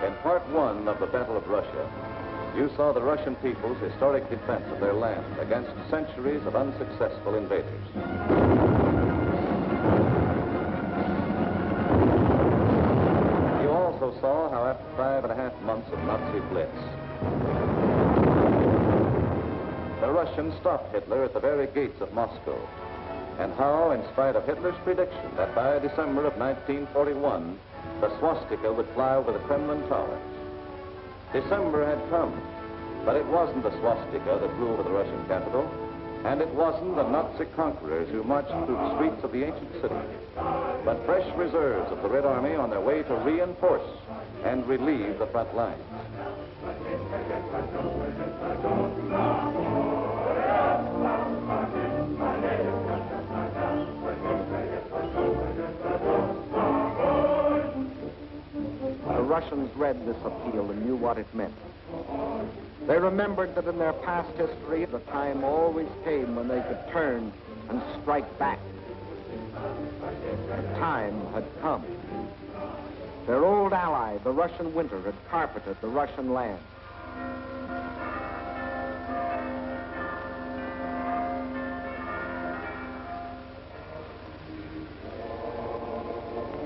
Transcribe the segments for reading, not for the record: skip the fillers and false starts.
In part one of the Battle of Russia, you saw the Russian people's historic defense of their land against centuries of unsuccessful invaders. You also saw how after 5.5 months of Nazi blitz, the Russians stopped Hitler at the very gates of Moscow, and how, in spite of Hitler's prediction that by December of 1941, the swastika would fly over the Kremlin towers. December had come, but it wasn't the swastika that flew over the Russian capital, and it wasn't the Nazi conquerors who marched through the streets of the ancient city, but fresh reserves of the Red Army on their way to reinforce and relieve the front lines. The Russians read this appeal and knew what it meant. They remembered that in their past history, the time always came when they could turn and strike back. The time had come. Their old ally, the Russian winter, had carpeted the Russian land.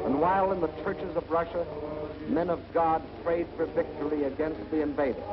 And while in the churches of Russia, men of God prayed for victory against the invader,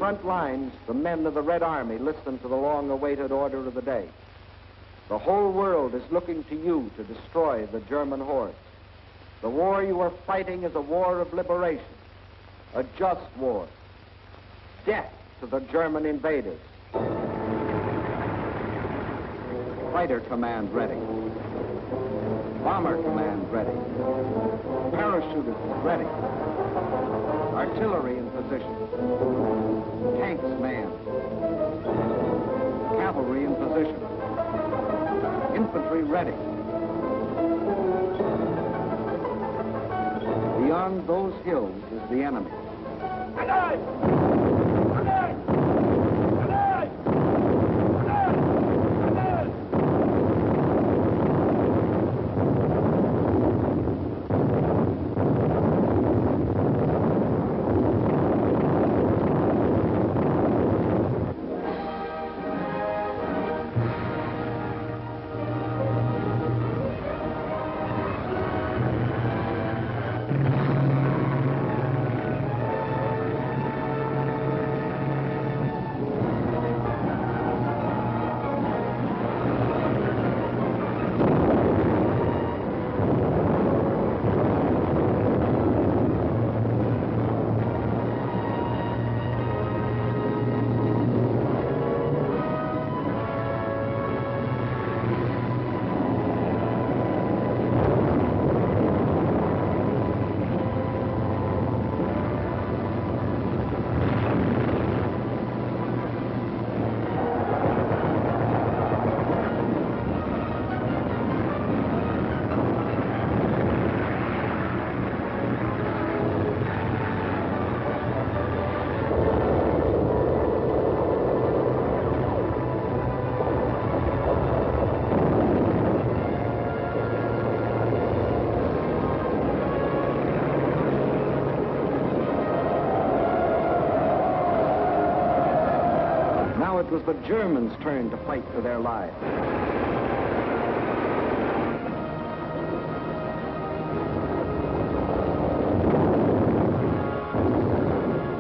front lines, the men of the Red Army listened to the long-awaited order of the day. The whole world is looking to you to destroy the German hordes. The war you are fighting is a war of liberation, a just war. Death to the German invaders. Fighter command ready. Bomber command ready. Parachutists ready. Artillery in position. Tanks manned. Cavalry in position. Infantry ready. Beyond those hills is the enemy. It was the Germans' turn to fight for their lives.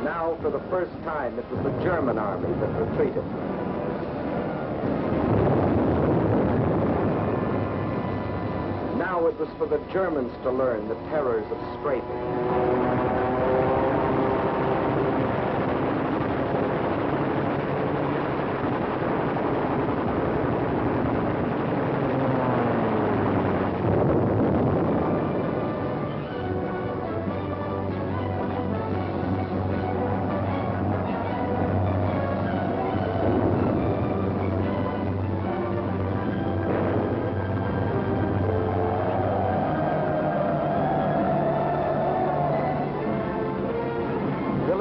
Now, for the first time, it was the German army that retreated. Now it was for the Germans to learn the terrors of strafing.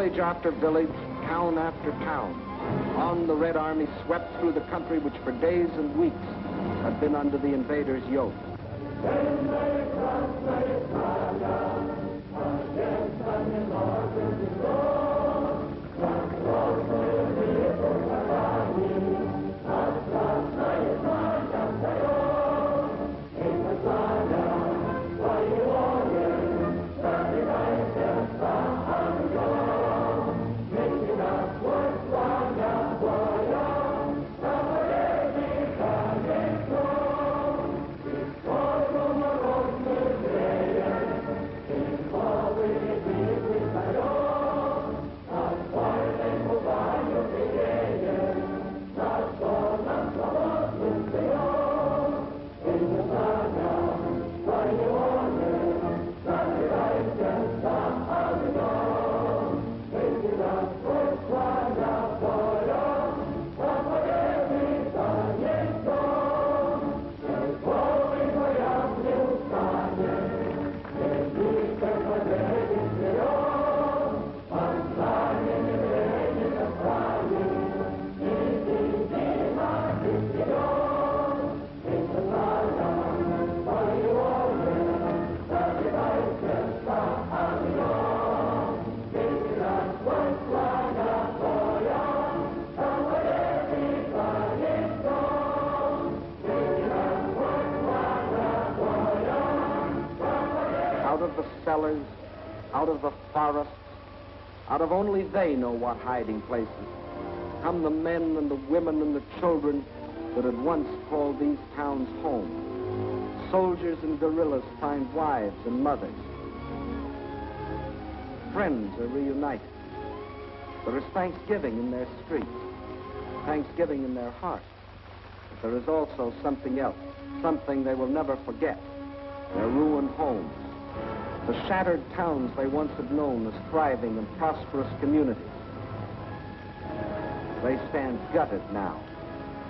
Village after village, town after town, on the Red Army swept through the country which for days and weeks had been under the invaders' yoke. Cellars, out of the forests, out of only they know what hiding places, come the men and the women and the children that had once called these towns home. Soldiers and guerrillas find wives and mothers. Friends are reunited. There is thanksgiving in their streets, thanksgiving in their hearts. But there is also something else, something they will never forget, their ruined homes. The shattered towns they once had known as thriving and prosperous communities. They stand gutted now,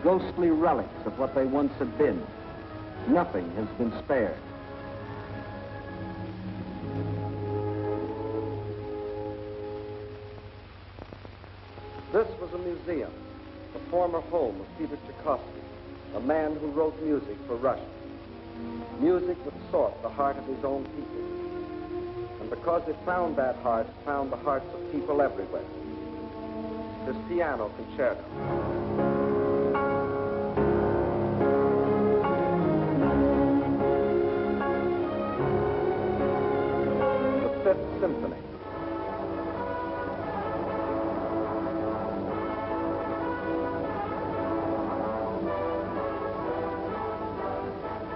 ghostly relics of what they once had been. Nothing has been spared. This was a museum, the former home of Peter Tchaikovsky, a man who wrote music for Russia. Music that sought the heart of his own people. And because it found that heart, it found the hearts of people everywhere. This piano concerto. The Fifth Symphony.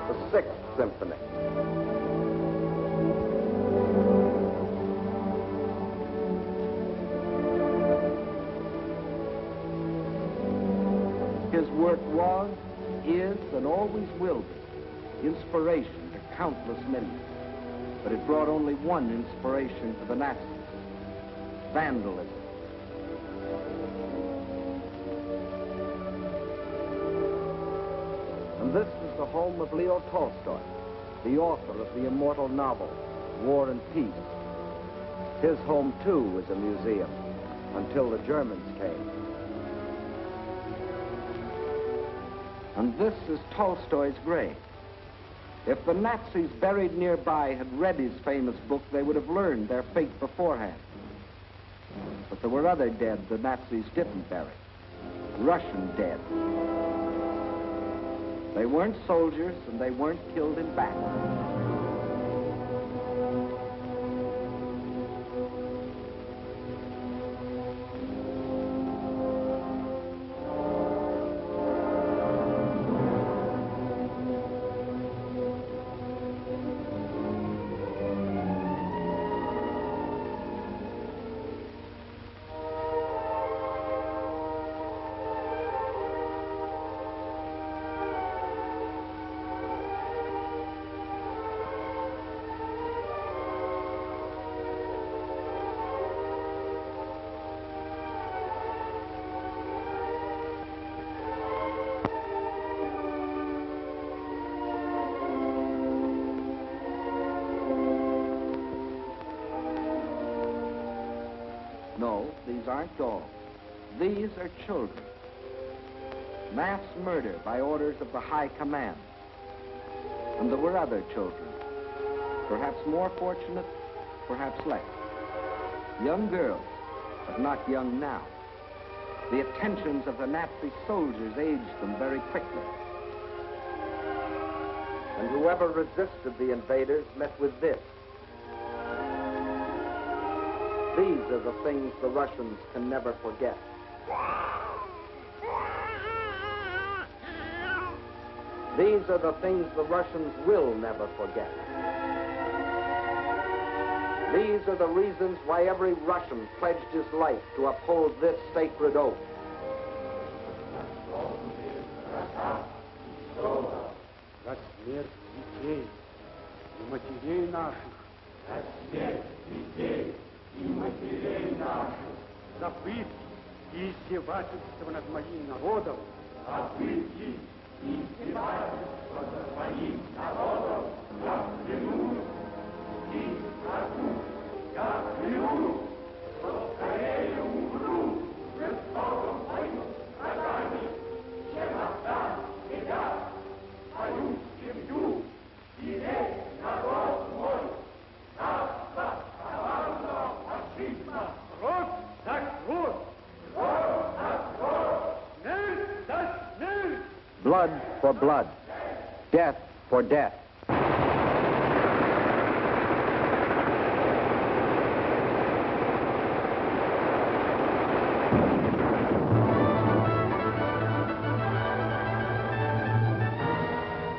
The Sixth Symphony. His work was, is, and always will be inspiration to countless millions. But it brought only one inspiration to the Nazis: vandalism. And this is the home of Leo Tolstoy, the author of the immortal novel, War and Peace. His home, too, was a museum, until the Germans came. And this is Tolstoy's grave. If the Nazis buried nearby had read his famous book, they would have learned their fate beforehand. But there were other dead the Nazis didn't bury. Russian dead. They weren't soldiers, and they weren't killed in battle. No, these aren't dogs. These are children. Mass murder by orders of the High Command. And there were other children, perhaps more fortunate, perhaps less. Young girls, but not young now. The attentions of the Nazi soldiers aged them very quickly. And whoever resisted the invaders met with this. These are the things the Russians can never forget. These are the things the Russians will never forget. These are the reasons why every Russian pledged his life to uphold this sacred oath. За смерть детей и матерей наших. За смерть детей и матерей наших. За пытки и издевательства над моим народом. За пытки и издевательства над моим народом. Я клянусь и клянусь, я клянусь, что скорее умру в жестоком бою с врагами, чем отдам себя, свою семью и весь народ мой. Царство коварного фашизма. Кровь за кровь. Кровь за кровь. Смерть за смерть. Blood for blood. Death for death.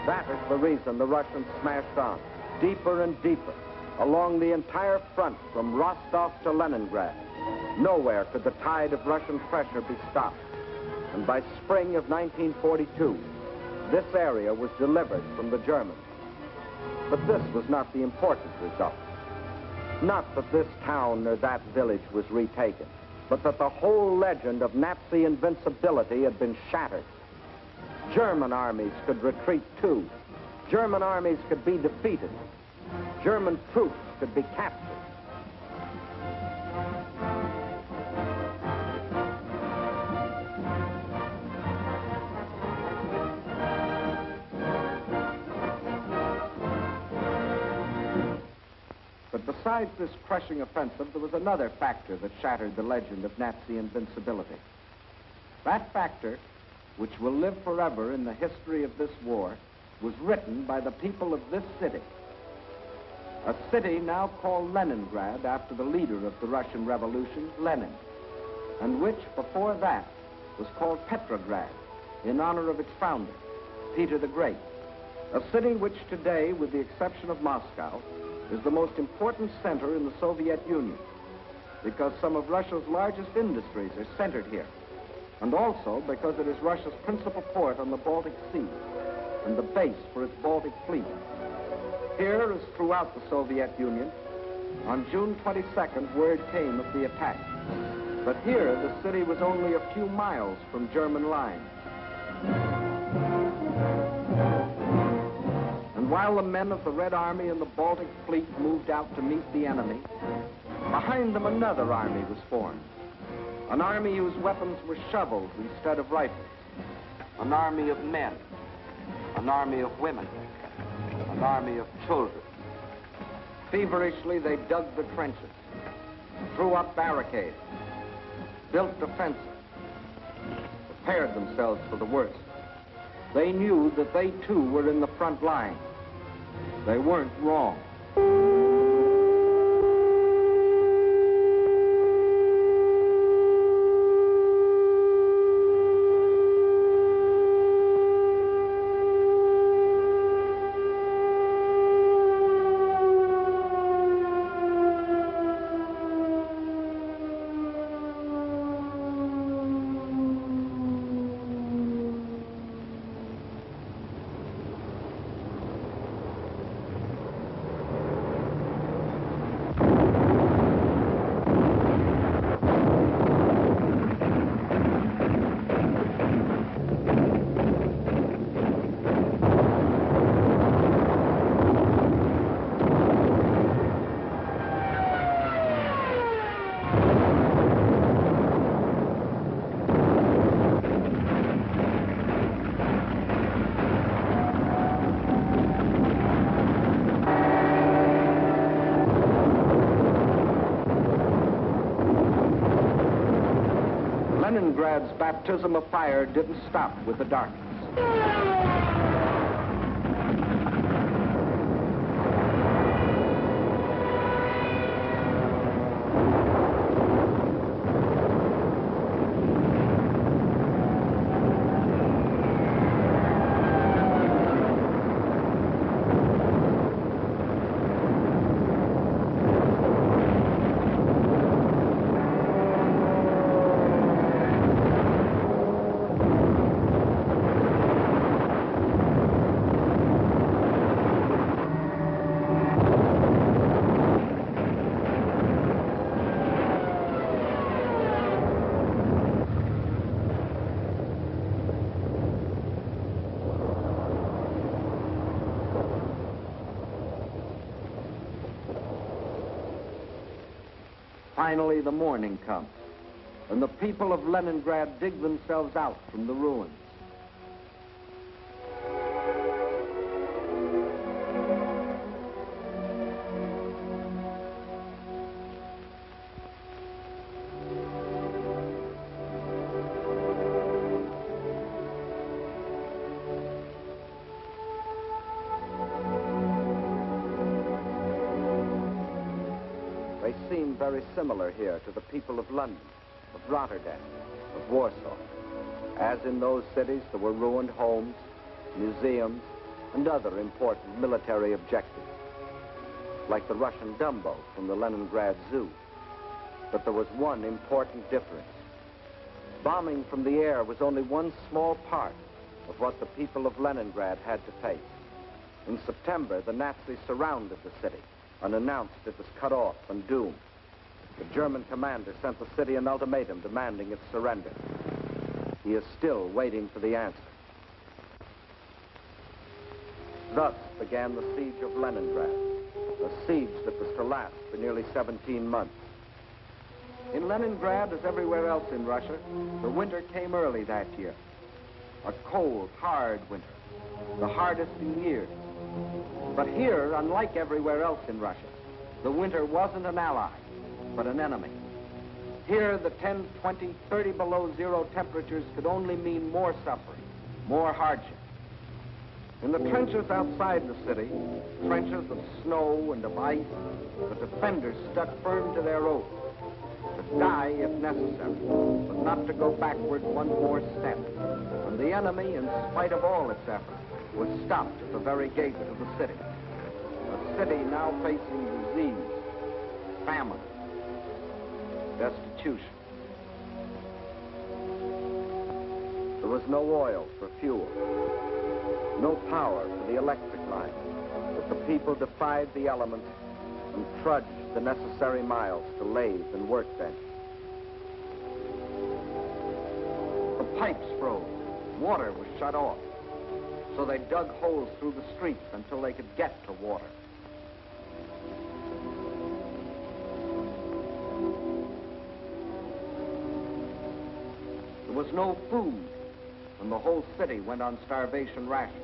That is the reason the Russians smashed on, deeper and deeper, along the entire front from Rostov to Leningrad. Nowhere could the tide of Russian pressure be stopped. And by spring of 1942, this area was delivered from the Germans. But this was not the important result. Not that this town or that village was retaken, but that the whole legend of Nazi invincibility had been shattered. German armies could retreat too. German armies could be defeated. German troops could be captured. But besides this crushing offensive, there was another factor that shattered the legend of Nazi invincibility. That factor, which will live forever in the history of this war, was written by the people of this city. A city now called Leningrad after the leader of the Russian Revolution, Lenin, and which, before that, was called Petrograd, in honor of its founder, Peter the Great. A city which today, with the exception of Moscow, is the most important center in the Soviet Union, because some of Russia's largest industries are centered here, and also because it is Russia's principal port on the Baltic Sea and the base for its Baltic fleet. Here, as throughout the Soviet Union, on June 22nd, word came of the attack. But here, the city was only a few miles from German lines. And while the men of the Red Army and the Baltic fleet moved out to meet the enemy, behind them another army was formed. An army whose weapons were shovels instead of rifles. An army of men. An army of women. An army of children. Feverishly, they dug the trenches, threw up barricades, built defenses, prepared themselves for the worst. They knew that they too were in the front line. They weren't wrong. Leningrad's baptism of fire didn't stop with the darkness. Finally, the morning comes, and the people of Leningrad dig themselves out from the ruins. They seem very similar here to the people of London, of Rotterdam, of Warsaw. As in those cities, there were ruined homes, museums, and other important military objectives, like the Russian Dumbo from the Leningrad Zoo. But there was one important difference. Bombing from the air was only one small part of what the people of Leningrad had to face. In September, the Nazis surrounded the city and announced it was cut off and doomed. The German commander sent the city an ultimatum demanding its surrender. He is still waiting for the answer. Thus began the siege of Leningrad, a siege that was to last for nearly 17 months. In Leningrad, as everywhere else in Russia, the winter came early that year. A cold, hard winter, the hardest in years. But here, unlike everywhere else in Russia, the winter wasn't an ally, but an enemy. Here, the 10, 20, 30 below zero temperatures could only mean more suffering, more hardship. In the trenches outside the city, trenches of snow and of ice, the defenders stuck firm to their oath, to die if necessary, but not to go backward one more step. And the enemy, in spite of all its efforts, was stopped at the very gates of the city. A city now facing disease, famine, destitution. There was no oil for fuel, no power for the electric line, but the people defied the elements and trudged the necessary miles to lathe and workbench. The pipes froze, water was shut off, so they dug holes through the streets until they could get to water. There was no food, and the whole city went on starvation rations.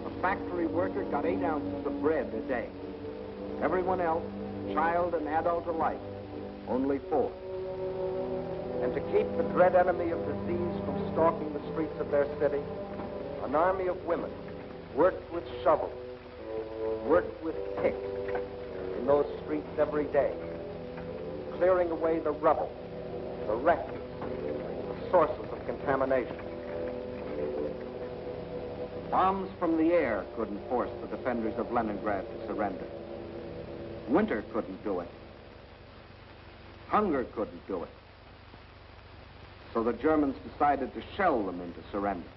A factory worker got 8 ounces of bread a day. Everyone else, child and adult alike, only 4. And to keep the dread enemy of disease from stalking the streets of their city, an army of women worked with shovels, worked with picks in those streets every day, clearing away the rubble, the refuse, the sources of contamination. Bombs from the air couldn't force the defenders of Leningrad to surrender. Winter couldn't do it. Hunger couldn't do it. So the Germans decided to shell them into surrender.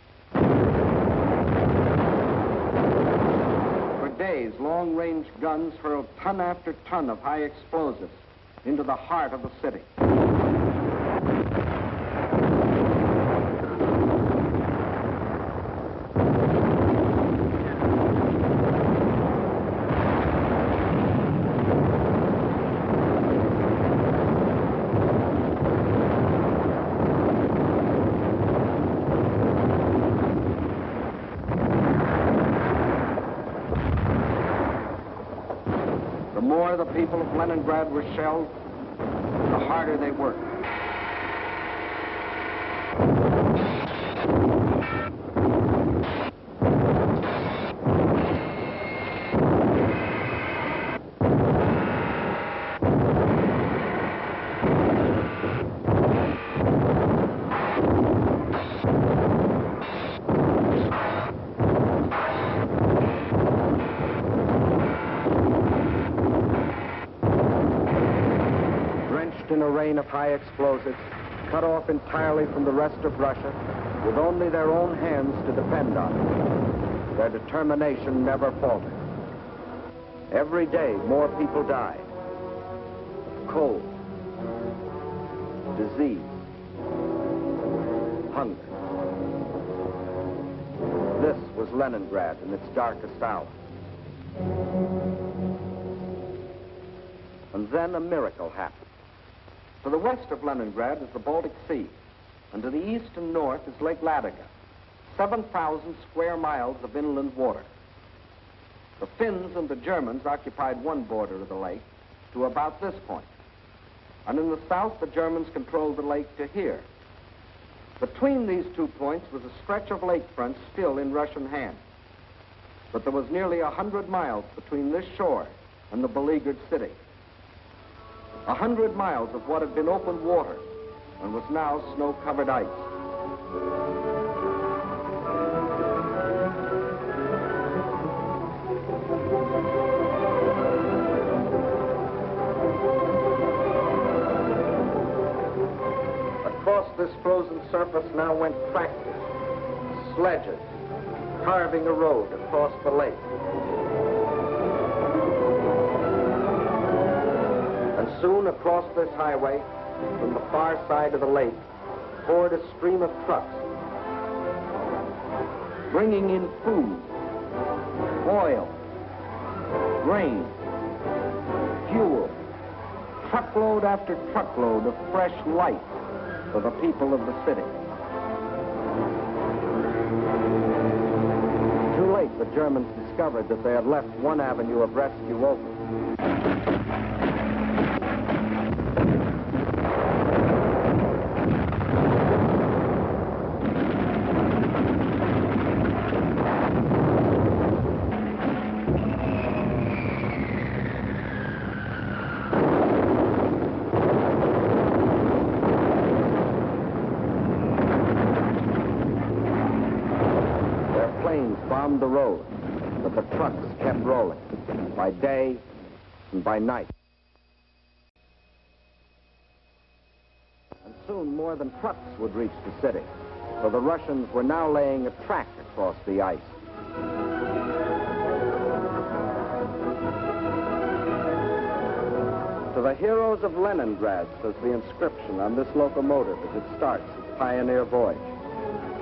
For days, long-range guns hurled ton after ton of high explosives into the heart of the city. The more the people of Leningrad were shelled, the harder they worked. drenched in a rain of high explosives, cut off entirely from the rest of Russia, with only their own hands to depend on. Their determination never faltered. Every day, more people died of cold, disease, hunger. This was Leningrad in its darkest hour. And then a miracle happened. To the west of Leningrad is the Baltic Sea, and to the east and north is Lake Ladoga, 7,000 square miles of inland water. The Finns and the Germans occupied one border of the lake to about this point, and in the south the Germans controlled the lake to here. Between these 2 points was a stretch of lakefront still in Russian hands, but there was nearly 100 miles between this shore and the beleaguered city. 100 miles of what had been open water and was now snow-covered ice. Across this frozen surface now went tractors, sledges, carving a road across the lake. And soon across this highway, from the far side of the lake, poured a stream of trucks, bringing in food, oil, grain, fuel, truckload after truckload of fresh light for the people of the city. Too late, the Germans discovered that they had left one avenue of rescue open. Bombed the road, but the trucks kept rolling, by day and by night. And soon more than trucks would reach the city, for the Russians were now laying a track across the ice. To the heroes of Leningrad, says the inscription on this locomotive as it starts its pioneer voyage.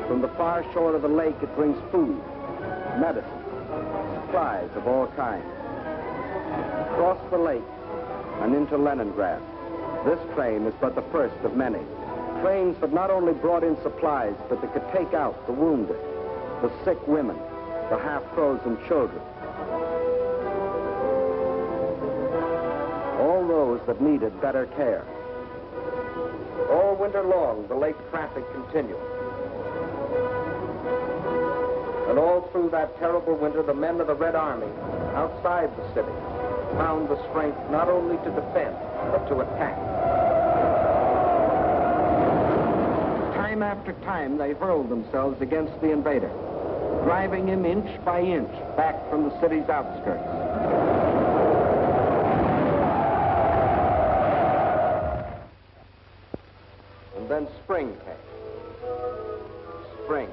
From the far shore of the lake it brings food, medicine, supplies of all kinds. Across the lake and into Leningrad, this train is but the first of many. Trains that not only brought in supplies, but that could take out the wounded, the sick women, the half-frozen children. All those that needed better care. All winter long, the lake traffic continued. And all through that terrible winter, the men of the Red Army, outside the city, found the strength not only to defend, but to attack. Time after time, they hurled themselves against the invader, driving him inch by inch back from the city's outskirts. And then spring came. Spring.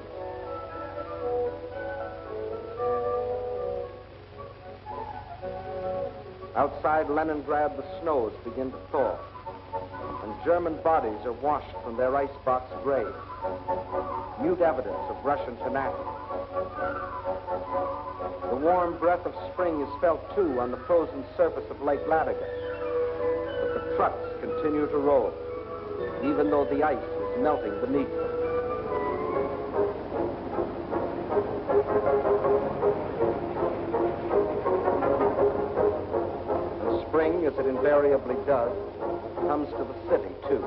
Outside Leningrad, the snows begin to thaw, and German bodies are washed from their icebox graves, mute evidence of Russian tenacity. The warm breath of spring is felt, too, on the frozen surface of Lake Ladoga, but the trucks continue to roll, even though the ice is melting beneath them. Spring, as it invariably does, comes to the city, too.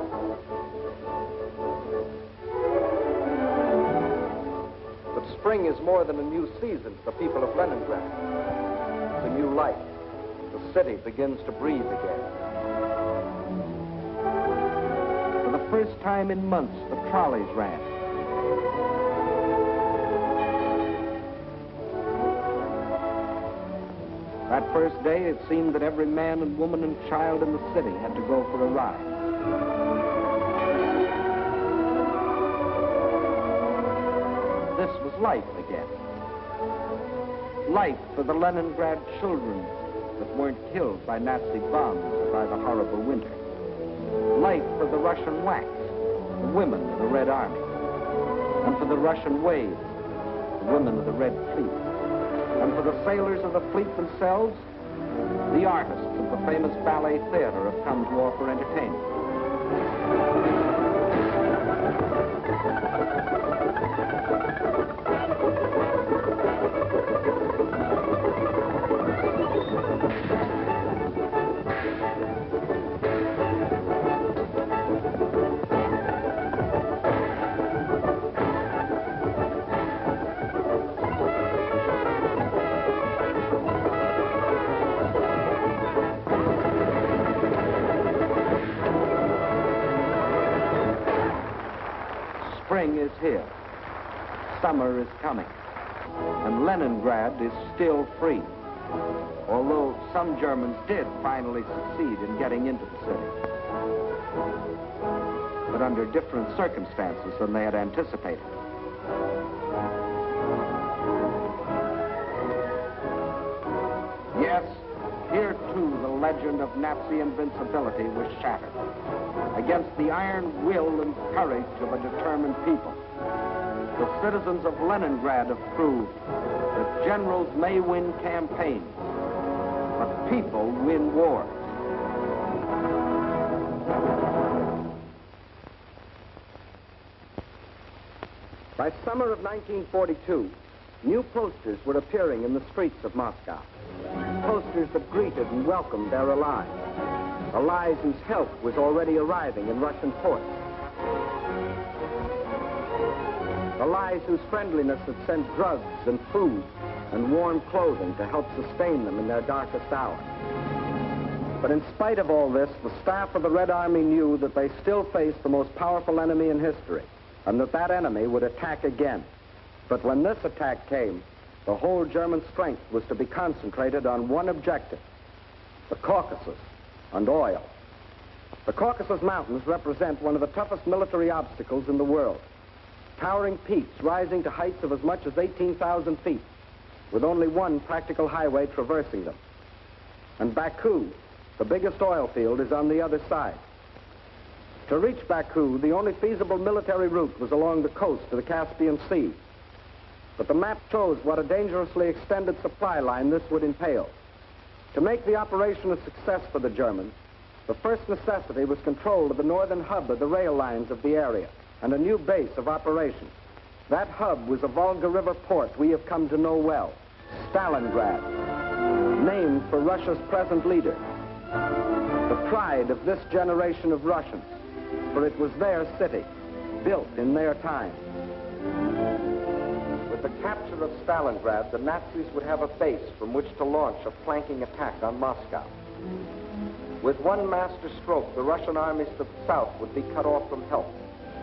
But spring is more than a new season to the people of Leningrad. It's a new life. The city begins to breathe again. For the first time in months, the trolleys ran. That first day, it seemed that every man and woman and child in the city had to go for a ride. life again. Life for the Leningrad children that weren't killed by Nazi bombs or by the horrible winter. Life for the Russian WACs, the women of the Red Army. And for the Russian waves, the women of the Red Fleet. And for the sailors of the fleet themselves, the artists of the famous ballet theater have come to offer entertainment. Spring is here. Summer is coming. And Leningrad is still free. Although some Germans did finally succeed in getting into the city. But under different circumstances than they had anticipated. Yes, here too the legend of Nazi invincibility was shattered. Against the iron will and courage of a determined people. The citizens of Leningrad have proved that generals may win campaigns, but people win wars. By summer of 1942, new posters were appearing in the streets of Moscow. Posters that greeted and welcomed their allies. Allies whose help was already arriving in Russian ports. Allies whose friendliness had sent drugs and food and warm clothing to help sustain them in their darkest hour. But in spite of all this, the staff of the Red Army knew that they still faced the most powerful enemy in history, and that enemy would attack again. But when this attack came, the whole German strength was to be concentrated on one objective: the Caucasus and oil. The Caucasus Mountains represent one of the toughest military obstacles in the world. Towering peaks rising to heights of as much as 18,000 feet, with only one practical highway traversing them. And Baku, the biggest oil field, is on the other side. To reach Baku, the only feasible military route was along the coast to the Caspian Sea. But the map shows what a dangerously extended supply line this would entail. To make the operation a success for the Germans, the first necessity was control of the northern hub of the rail lines of the area and a new base of operations. That hub was a Volga River port we have come to know well, Stalingrad, named for Russia's present leader. The pride of this generation of Russians, for it was their city, built in their time. With the capture of Stalingrad, the Nazis would have a base from which to launch a flanking attack on Moscow. With one master stroke, the Russian armies to the south would be cut off from help.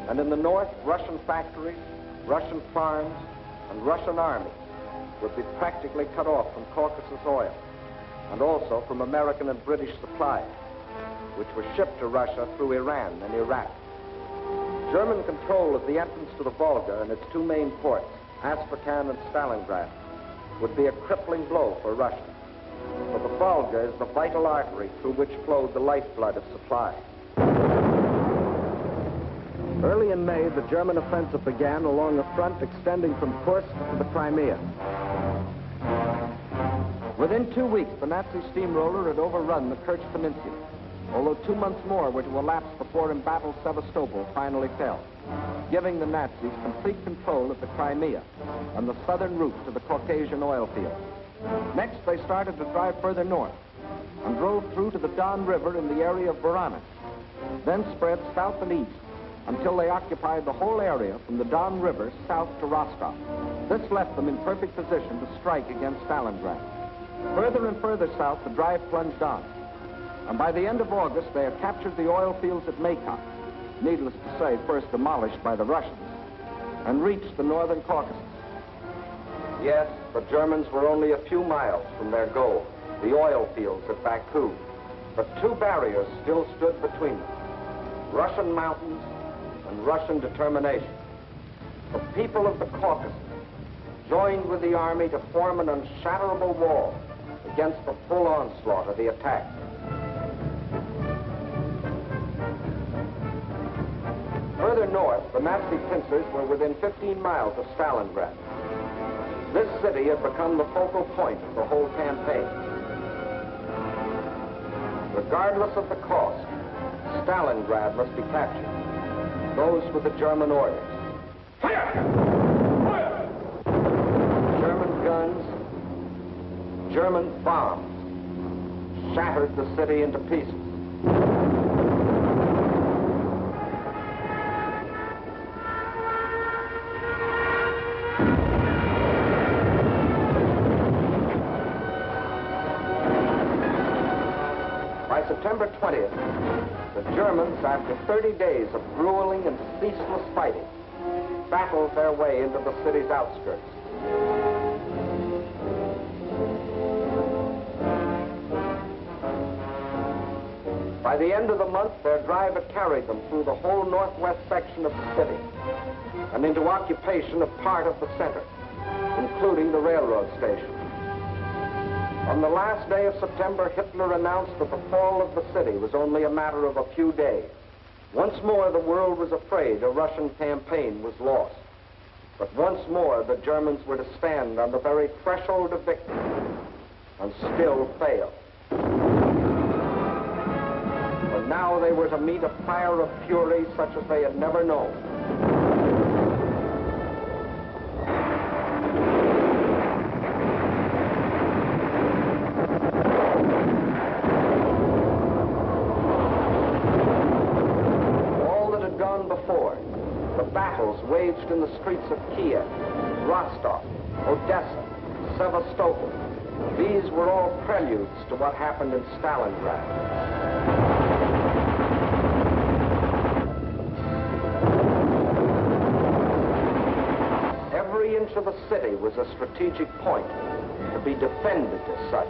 And in the north, Russian factories, Russian farms, and Russian armies would be practically cut off from Caucasus oil, and also from American and British supplies, which were shipped to Russia through Iran and Iraq. German control of the entrance to the Volga and its two main ports, Astrakhan and Stalingrad, would be a crippling blow for Russia. For the Volga is the vital artery through which flowed the lifeblood of supply. Early in May, the German offensive began along a front extending from Kursk to the Crimea. Within 2 weeks, the Nazi steamroller had overrun the Kerch Peninsula, although 2 months more were to elapse before embattled Sevastopol finally fell, giving the Nazis complete control of the Crimea and the southern route to the Caucasian oil fields. Next, they started to drive further north and drove through to the Don River in the area of Voronezh, then spread south and east until they occupied the whole area from the Don River south to Rostov. This left them in perfect position to strike against Stalingrad. Further and further south, the drive plunged on, and by the end of August, they had captured the oil fields at Maykoff, needless to say, first demolished by the Russians, and reached the northern Caucasus. Yes, the Germans were only a few miles from their goal, the oil fields at Baku, but two barriers still stood between them: Russian mountains and Russian determination. The people of the Caucasus joined with the army to form an unshatterable wall against the full onslaught of the attack. Further north, the Nazi pincers were within 15 miles of Stalingrad. This city had become the focal point of the whole campaign. Regardless of the cost, Stalingrad must be captured. Those were the German orders. Fire! Fire! German guns, German bombs shattered the city into pieces. By September 20th, the Germans, after 30 days of grueling and ceaseless fighting, battled their way into the city's outskirts. By the end of the month, their drive had carried them through the whole northwest section of the city and into occupation of part of the center, including the railroad station. On the last day of September, Hitler announced that the fall of the city was only a matter of a few days. Once more, the world was afraid a Russian campaign was lost. But once more, the Germans were to stand on the very threshold of victory and still fail. For now, they were to meet a fire of fury such as they had never known. Waged in the streets of Kiev, Rostov, Odessa, Sevastopol. These were all preludes to what happened in Stalingrad. Every inch of the city was a strategic point to be defended as such.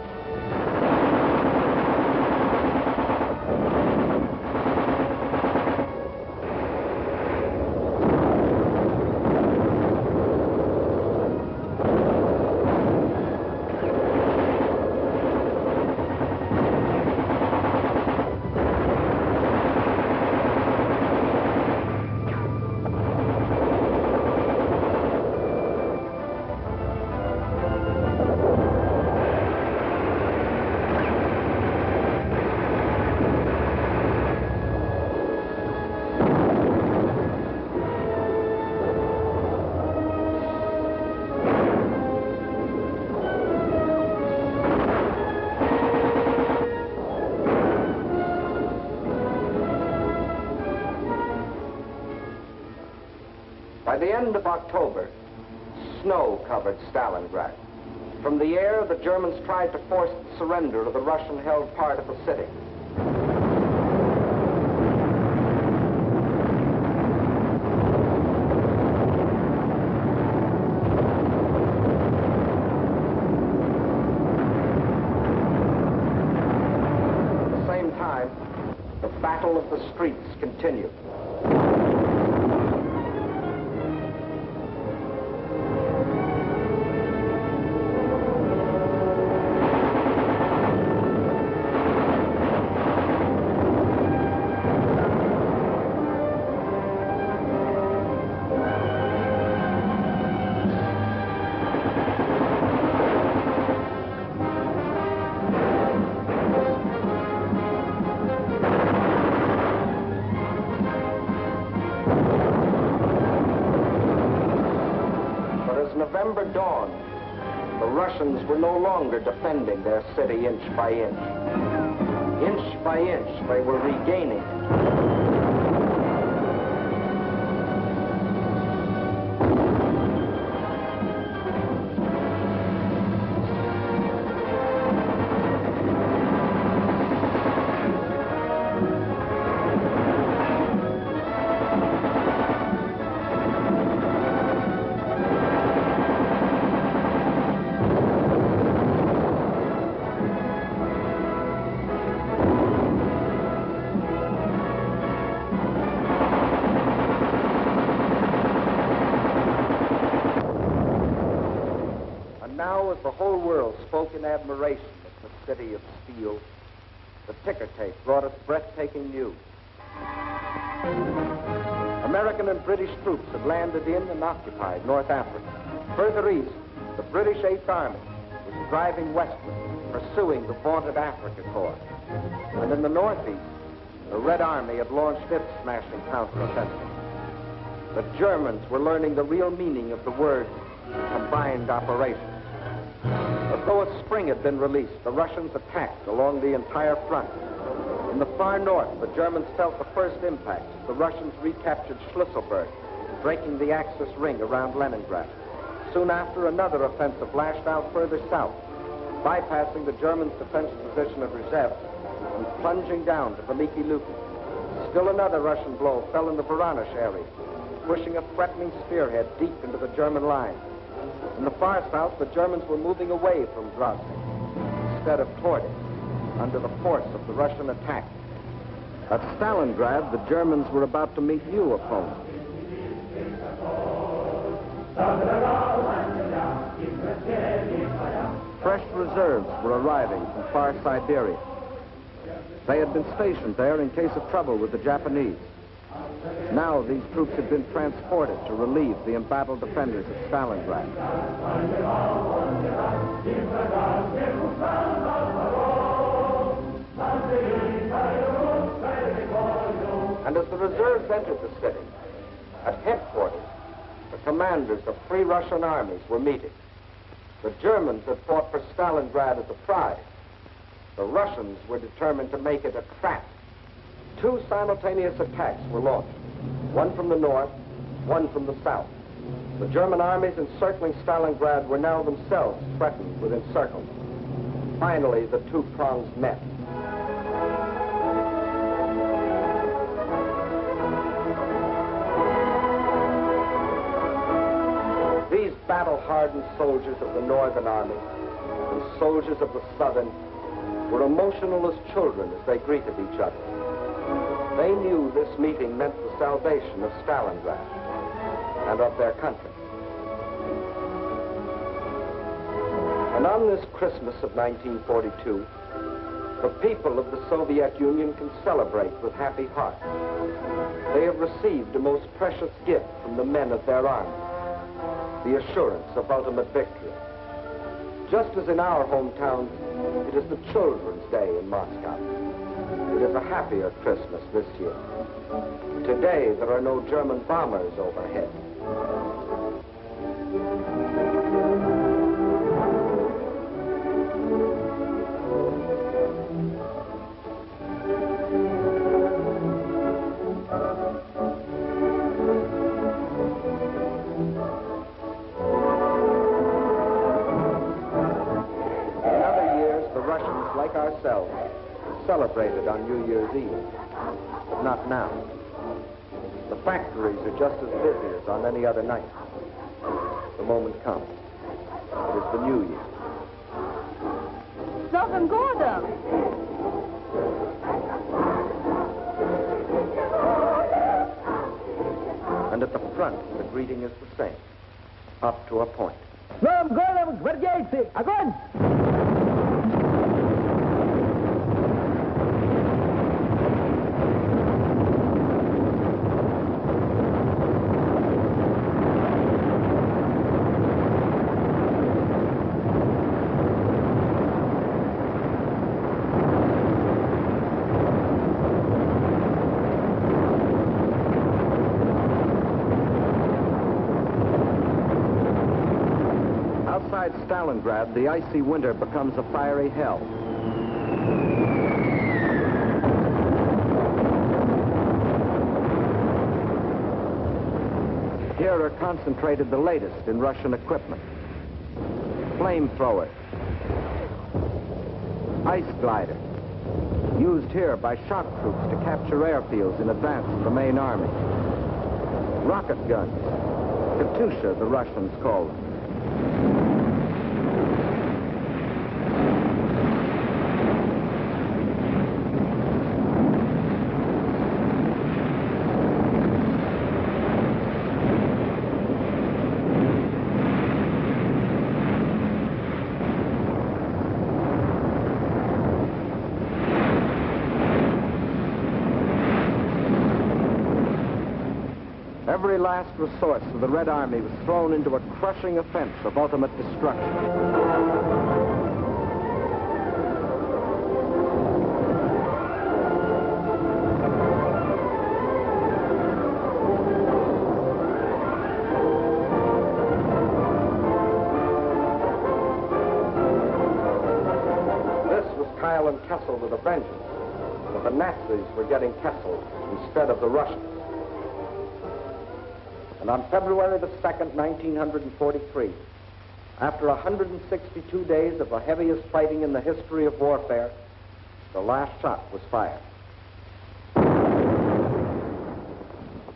By the end of October, snow covered Stalingrad. From the air, the Germans tried to force the surrender of the Russian-held part of the city. At the same time, the battle of the streets continued. November dawned, the Russians were no longer defending their city inch by inch. Inch by inch, they were regaining it. now, as the whole world spoke in admiration of the city of steel, the ticker tape brought us breathtaking news. American and British troops had landed in and occupied North Africa. Further east, the British 8th Army was driving westward, pursuing the vaunted Africa Corps. And in the northeast, the Red Army had launched its smashing counteroffensive. The Germans were learning the real meaning of the word combined operations. As though a spring had been released, the Russians attacked along the entire front. In the far north, the Germans felt the first impact as the Russians recaptured Schlüsselburg, breaking the Axis ring around Leningrad. Soon after, another offensive lashed out further south, bypassing the Germans' defense position of Rzhev and plunging down to Veliki Luki. Still another Russian blow fell in the Voronezh area, pushing a threatening spearhead deep into the German line. In the far south, the Germans were moving away from Grozny instead of toward it, under the force of the Russian attack. At Stalingrad, the Germans were about to meet new opponents. Fresh reserves were arriving from far Siberia. They had been stationed there in case of trouble with the Japanese. Now these troops had been transported to relieve the embattled defenders of Stalingrad. And as the reserves entered the city, at headquarters, the commanders of 3 Russian armies were meeting. The Germans had fought for Stalingrad as a prize. The Russians were determined to make it a trap. 2 simultaneous attacks were launched, one from the north, one from the south. The German armies encircling Stalingrad were now themselves threatened with encirclement. Finally, the 2 prongs met. These battle-hardened soldiers of the Northern Army and soldiers of the Southern were emotional as children as they greeted each other. They knew this meeting meant the salvation of Stalingrad and of their country. And on this Christmas of 1942, the people of the Soviet Union can celebrate with happy hearts. They have received a most precious gift from the men of their army, the assurance of ultimate victory. Just as in our hometowns, it is the Children's Day in Moscow. It is a happier Christmas this year. Today, there are no German bombers overhead. Like ourselves, celebrated on New Year's Eve, but not now. The factories are just as busy as on any other night. The moment comes. It is the New Year. З Новим годом! And at the front, the greeting is the same, up to a point. С Новым годом, гвардейцы! Огонь! Outside Stalingrad, the icy winter becomes a fiery hell. Here are concentrated the latest in Russian equipment. Flamethrowers, ice glider, used here by shock troops to capture airfields in advance of the main army. Rocket guns, Katyusha, the Russians call them. Every last resource of the Red Army was thrown into a crushing offense of ultimate destruction. Kessel with a vengeance, but the Nazis were getting Kessel instead of the Russians. And on February the 2nd, 1943, after 162 days of the heaviest fighting in the history of warfare, the last shot was fired.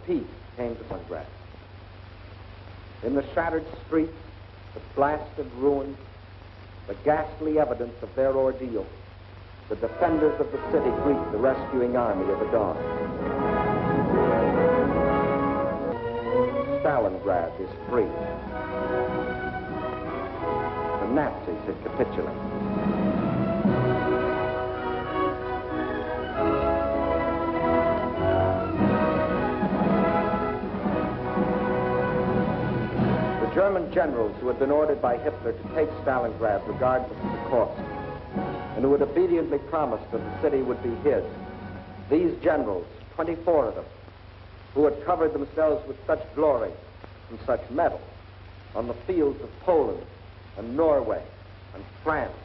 Peace came to Stalingrad. In the shattered streets, the blasted ruins, the ghastly evidence of their ordeal, the defenders of the city greet the rescuing army of the dawn. Stalingrad is free. The Nazis had capitulated. The German generals who had been ordered by Hitler to take Stalingrad regardless of the cost, and who had obediently promised that the city would be his. These generals, 24 of them, who had covered themselves with such glory and such mettle on the fields of Poland and Norway and France,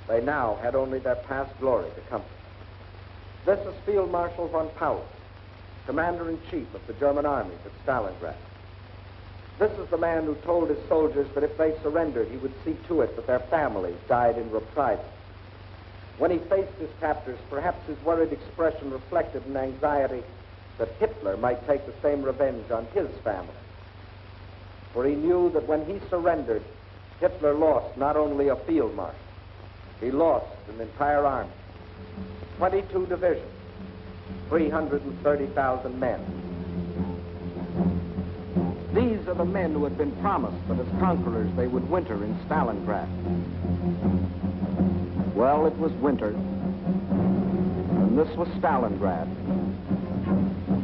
they now had only their past glory to comfort. This is Field Marshal von Paulus, Commander-in-Chief of the German armies at Stalingrad. This is the man who told his soldiers that if they surrendered, he would see to it that their families died in reprisal. When he faced his captors, perhaps his worried expression reflected an anxiety that Hitler might take the same revenge on his family. For he knew that when he surrendered, Hitler lost not only a field marshal, he lost an entire army, 22 divisions, 330,000 men. These are the men who had been promised that as conquerors they would winter in Stalingrad. Well, it was winter, and this was Stalingrad.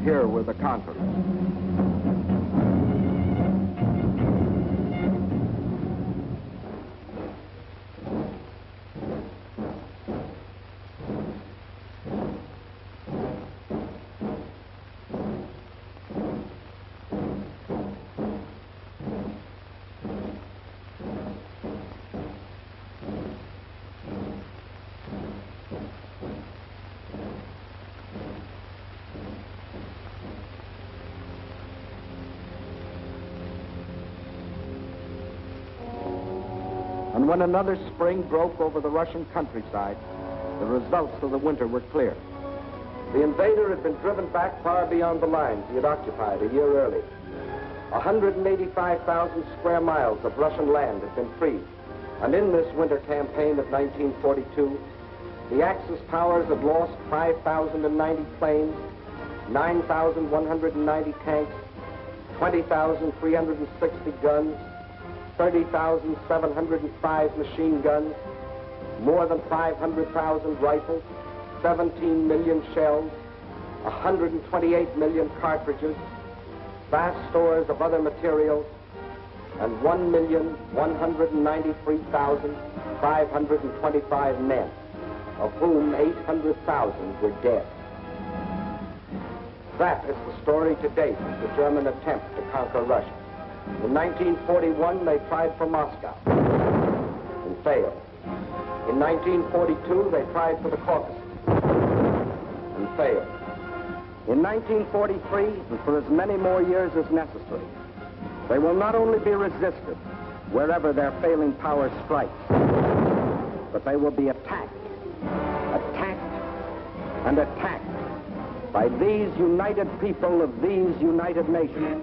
Here were the conquerors. And when another spring broke over the Russian countryside, the results of the winter were clear. The invader had been driven back far beyond the lines he had occupied a year earlier. 185,000 square miles of Russian land had been freed. And in this winter campaign of 1942, the Axis powers had lost 5,090 planes, 9,190 tanks, 20,360 guns, 30,705 machine guns, more than 500,000 rifles, 17 million shells, 128 million cartridges, vast stores of other materials, and 1,193,525 men, of whom 800,000 were dead. That is the story to date of the German attempt to conquer Russia. In 1941, they tried for Moscow and failed. In 1942, they tried for the Caucasus and failed. In 1943, and for as many more years as necessary, they will not only be resisted wherever their failing power strikes, but they will be attacked, and attacked by these united people of these united nations.